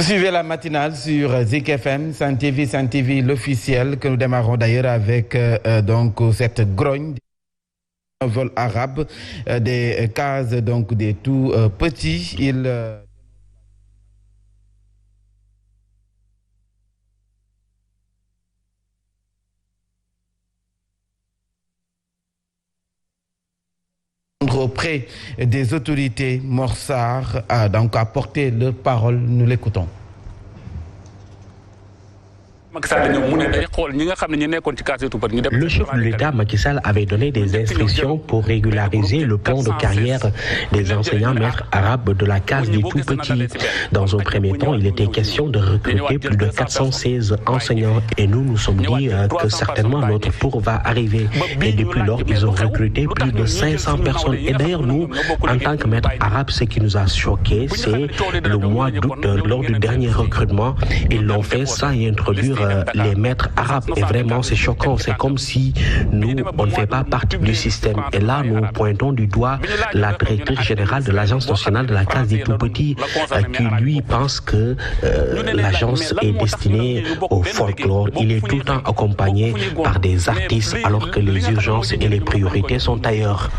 Vous suivez la matinale sur Zik FM, Sen TV l'officiel, que nous démarrons d'ailleurs avec donc cette grogne d'un vol arabe des cases donc des tout petits. Auprès des autorités, Morsar a donc apporté leur parole. Nous l'écoutons. Le chef de l'État, Macky Sall, avait donné des instructions pour régulariser le plan de carrière des enseignants maîtres arabes de la case des tout-petits. Dans un premier temps, il était question de recruter plus de 416 enseignants. Et nous sommes dit que certainement notre tour va arriver. Et depuis lors, ils ont recruté plus de 500 personnes. Et d'ailleurs, nous, en tant que maîtres arabes, ce qui nous a choqués, c'est le mois d'août, lors du dernier recrutement, ils l'ont fait sans y introduire les maîtres arabes. Et vraiment, c'est choquant. C'est comme si nous, on ne fait pas partie du système. Et là, nous pointons du doigt la directrice générale de l'Agence nationale de la case des tout-petits, qui, lui, pense que l'agence est destinée au folklore. Il est tout le temps accompagné par des artistes, alors que les urgences et les priorités sont ailleurs.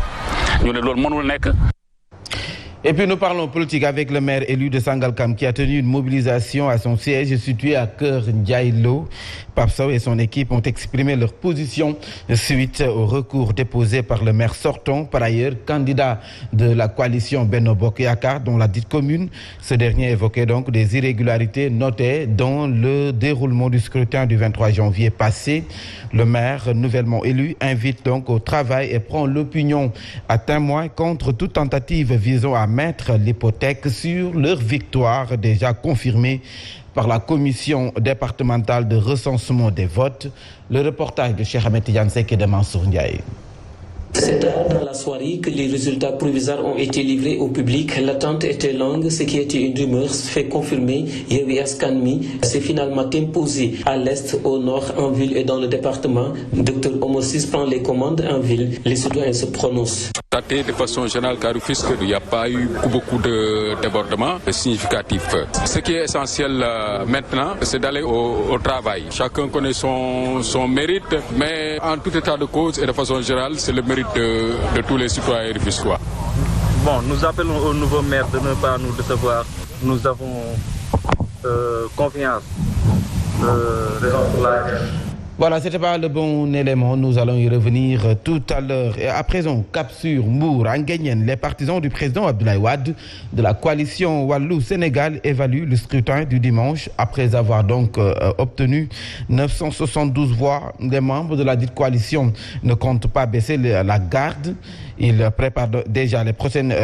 Et puis nous parlons politique avec le maire élu de Sangalkam qui a tenu une mobilisation à son siège situé à Keur Ndiaye-Lo. Pape Sow et son équipe ont exprimé leur position suite au recours déposé par le maire sortant, par ailleurs candidat de la coalition Benno Bokk Yakaar, dont la dite commune. Ce dernier évoquait donc des irrégularités notées dans le déroulement du scrutin du 23 janvier passé. Le maire nouvellement élu invite donc au travail et prend l'opinion à témoin contre toute tentative visant à mettre l'hypothèque sur leur victoire déjà confirmée par la commission départementale de recensement des votes. Le reportage de Cheikh Ahmed Tidiane Seck et de Mansour Ndiaye. C'est tard dans la soirée que les résultats provisoires ont été livrés au public. L'attente était longue, ce qui était une rumeur fait confirmer. Yewwi Askan Wi s'est finalement imposé à l'est, au nord, en ville et dans le département. Dr Oumar Ciss prend les commandes en ville. Les citoyens se prononcent. De façon générale, car il n'y a pas eu beaucoup de débordements significatifs. Ce qui est essentiel maintenant, c'est d'aller au travail. Chacun connaît son mérite, mais en tout état de cause et de façon générale, c'est le mérite de tous les citoyens rufisquois. Bon, nous appelons au nouveau maire de ne pas nous décevoir. Nous avons confiance. Raison pour laquelle. Voilà, c'était pas le bon élément. Nous allons y revenir tout à l'heure. Et à présent, cap sur Mbour, en Guéniène, les partisans du président Abdoulaye Wade de la coalition Wallou Sénégal évaluent le scrutin du dimanche après avoir donc obtenu 972 voix. Les membres de la dite coalition ne comptent pas baisser la garde. Ils préparent déjà les prochaines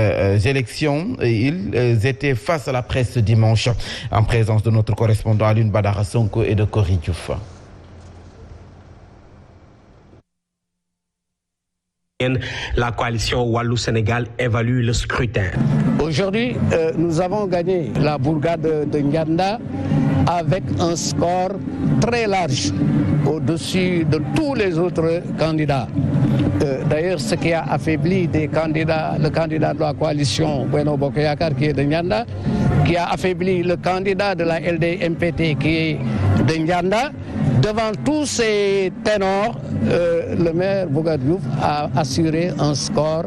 élections. Ils étaient face à la presse dimanche en présence de notre correspondant Alioune Badara Sonko et de Cory Diouf. La coalition Wallou Sénégal évalue le scrutin. Aujourd'hui, nous avons gagné la bourgade de Ndianda avec un score très large, au-dessus de tous les autres candidats. D'ailleurs, ce qui a affaibli le candidat de la coalition Benno Bokk Yakaar qui est de Ndianda, qui a affaibli le candidat de la LD-MPT qui est de Ndianda. Devant tous ces ténors, le maire Bougar Diouf a assuré un score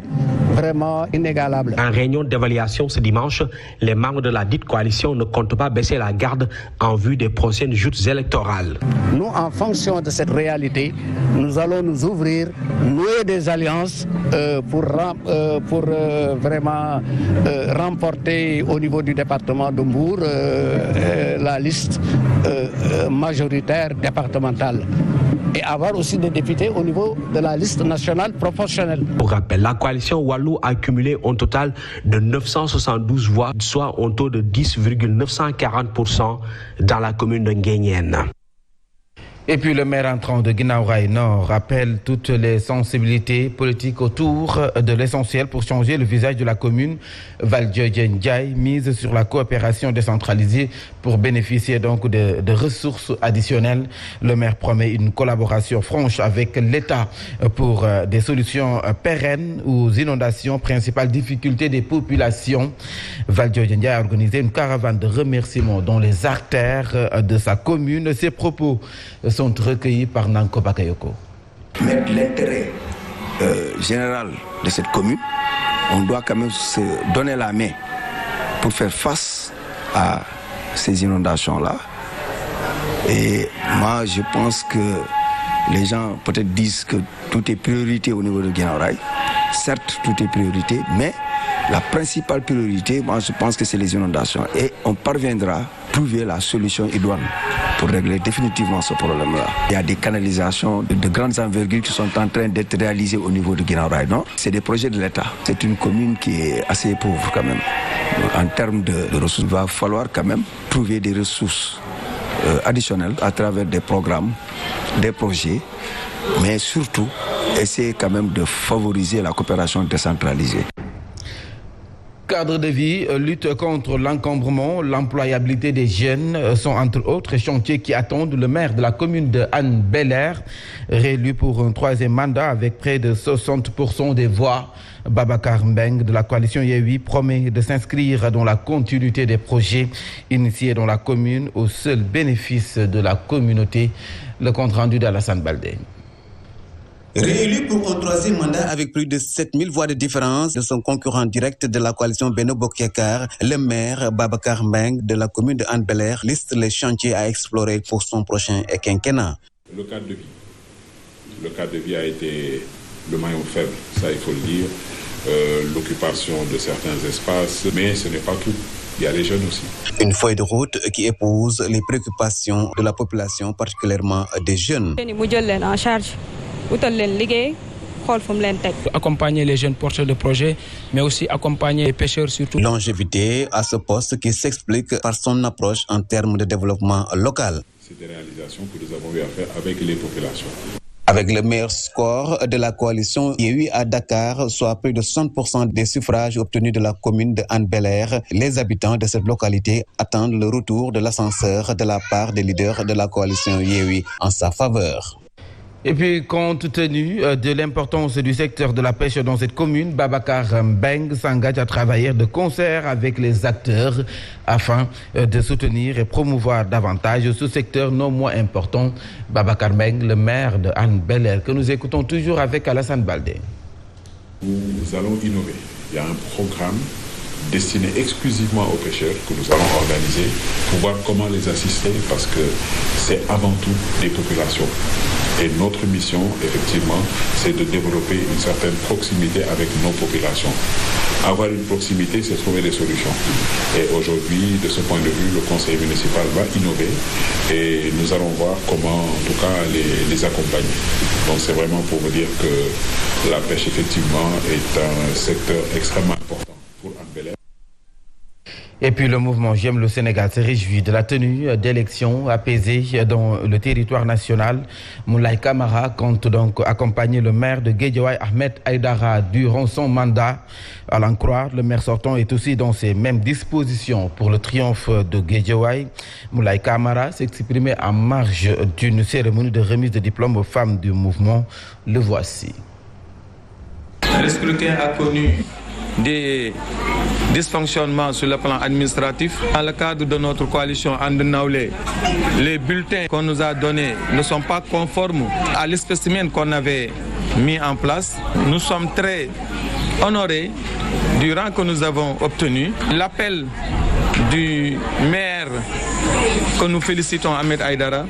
vraiment inégalable. En réunion d'évaluation ce dimanche, les membres de la dite coalition ne comptent pas baisser la garde en vue des prochaines joutes électorales. Nous, en fonction de cette réalité, nous allons nous ouvrir, nouer des alliances pour vraiment remporter au niveau du département de Mbour la liste majoritaire départementale et avoir aussi des députés au niveau de la liste nationale proportionnelle. Pour rappel, la coalition Wallou a cumulé un total de 972 voix, soit un taux de 10,940% dans la commune de Nguéniène. Et puis le maire entrant de Guinaw Rail Nord rappelle toutes les sensibilités politiques autour de l'essentiel pour changer le visage de la commune. Valdiodio Ndiaye mise sur la coopération décentralisée pour bénéficier donc de ressources additionnelles. Le maire promet une collaboration franche avec l'État pour des solutions pérennes aux inondations, principales difficultés des populations. Valdiodio Ndiaye a organisé une caravane de remerciements dans les artères de sa commune. Ses propos sont recueillis par Nanko Bakayoko. Mettre l'intérêt général de cette commune, on doit quand même se donner la main pour faire face à ces inondations-là. Et moi, je pense que les gens peut-être disent que tout est priorité au niveau de Guinaw Rail. Certes, tout est priorité, mais la principale priorité, moi, je pense que c'est les inondations. Et on parviendra à trouver la solution idoine pour régler définitivement ce problème-là. Il y a des canalisations de grandes envergures qui sont en train d'être réalisées au niveau de Guinaw Rail, non ? C'est des projets de l'État. C'est une commune qui est assez pauvre quand même. En termes de ressources, il va falloir quand même trouver des ressources additionnelles à travers des programmes, des projets, mais surtout essayer quand même de favoriser la coopération décentralisée. Cadre de vie, lutte contre l'encombrement, l'employabilité des jeunes sont entre autres chantiers qui attendent le maire de la commune de Hann Bel-Air, réélu pour un troisième mandat avec près de 60% des voix. Babacar Mbeng de la coalition Yewwi promet de s'inscrire dans la continuité des projets initiés dans la commune au seul bénéfice de la communauté. Le compte rendu d'Alassane Baldé. Réélu pour un troisième mandat avec plus de 7000 voix de différence de son concurrent direct de la coalition Benno Bokk Yakaar, le maire Babacar Mbeng de la commune de Hann Bel-Air liste les chantiers à explorer pour son prochain quinquennat. Le cadre de vie. Le cadre de vie a été le maillon faible, ça il faut le dire. L'occupation de certains espaces, mais ce n'est pas tout. Il y a les jeunes aussi. Une feuille de route qui épouse les préoccupations de la population, particulièrement des jeunes. En charge. Accompagner les jeunes porteurs de projets, mais aussi accompagner les pêcheurs surtout. Longévité à ce poste qui s'explique par son approche en termes de développement local. C'est des réalisations que nous avons eu à faire avec les populations. Avec le meilleur score de la coalition Yewwi à Dakar, soit plus de 60% des suffrages obtenus de la commune de Hann Bel-Air, les habitants de cette localité attendent le retour de l'ascenseur de la part des leaders de la coalition Yewwi en sa faveur. Et puis, compte tenu de l'importance du secteur de la pêche dans cette commune, Babacar Mbeng s'engage à travailler de concert avec les acteurs afin de soutenir et promouvoir davantage ce secteur non moins important. Babacar Mbeng, le maire de Hann Bel-Air, que nous écoutons toujours avec Alassane Baldé. Nous allons innover. Il y a un programme destiné exclusivement aux pêcheurs que nous allons organiser pour voir comment les assister parce que c'est avant tout des populations. Et notre mission, effectivement, c'est de développer une certaine proximité avec nos populations. Avoir une proximité, c'est trouver des solutions. Et aujourd'hui, de ce point de vue, le conseil municipal va innover et nous allons voir comment, en tout cas, les accompagner. Donc c'est vraiment pour vous dire que la pêche, effectivement, est un secteur extrêmement important pour Hann Bel-Air. Et puis le mouvement J'aime le Sénégal se réjouit de la tenue d'élections apaisées dans le territoire national. Moulay Camara compte donc accompagner le maire de Guédiawaye, Ahmed Aïdara, durant son mandat. À l'en croire, le maire sortant est aussi dans ces mêmes dispositions pour le triomphe de Guédiawaye. Moulay Camara s'exprimait en marge d'une cérémonie de remise de diplôme aux femmes du mouvement. Le voici. Le scrutin a connu des dysfonctionnements sur le plan administratif. Dans le cadre de notre coalition And Nawlé, les bulletins qu'on nous a donnés ne sont pas conformes à l'espécimen qu'on avait mis en place. Nous sommes très honorés du rang que nous avons obtenu. L'appel du maire que nous félicitons, Ahmed Aïdara,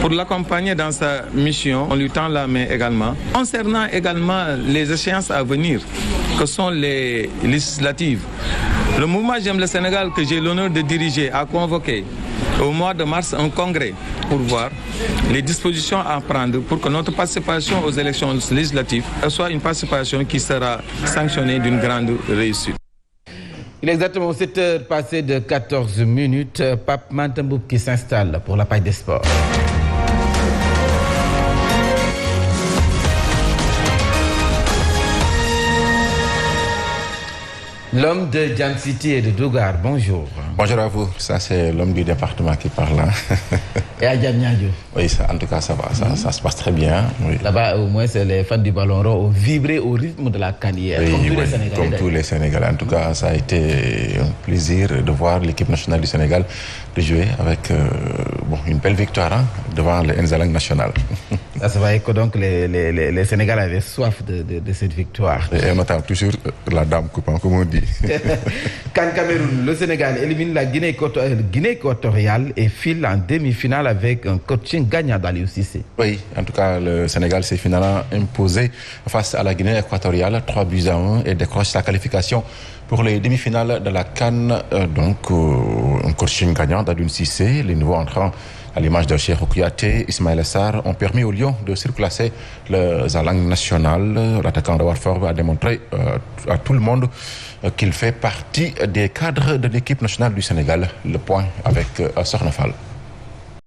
pour l'accompagner dans sa mission, on lui tend la main également. Concernant également les échéances à venir, que sont les législatives, le mouvement J'aime le Sénégal, que j'ai l'honneur de diriger, a convoqué au mois de mars un congrès pour voir les dispositions à prendre pour que notre participation aux élections législatives soit une participation qui sera sanctionnée d'une grande réussite. Il est exactement 7 heures passées de 14 minutes. Pape Mantamboub qui s'installe pour la page des sports. L'homme de Jam City et de Dougar, bonjour. Bonjour à vous, ça c'est l'homme du département qui parle. Et à Diamniadio? Oui, ça, en tout cas ça va, ça se passe très bien. Oui. Là-bas au moins les fans du ballon rond ont vibré au rythme de la carrière, oui, comme tous les Sénégalais. Comme tous les Sénégalais. En tout cas, ça a été un plaisir de voir l'équipe nationale du Sénégal de jouer avec une belle victoire devant le Nzalang national. Ça se voyait que donc les Sénégalais avaient soif de cette victoire. Et on attend toujours la dame coupante, comme on dit. Quand Cameroun, le Sénégal élimine la Guinée équatoriale et file en demi-finale avec un coaching gagnant d'Aliou Cissé. Oui, en tout cas, le Sénégal s'est finalement imposé face à la Guinée équatoriale, 3-1 et décroche la qualification pour les demi-finales de la CAN. Un coaching gagnant d'Aliou Cissé, les nouveaux entrants à l'image de Cheikh Kouyaté, Ismaël Sarr ont permis aux Lions de surclasser le Zalang national. L'attaquant de Warford a démontré à tout le monde qu'il fait partie des cadres de l'équipe nationale du Sénégal. Le point avec Sornafal.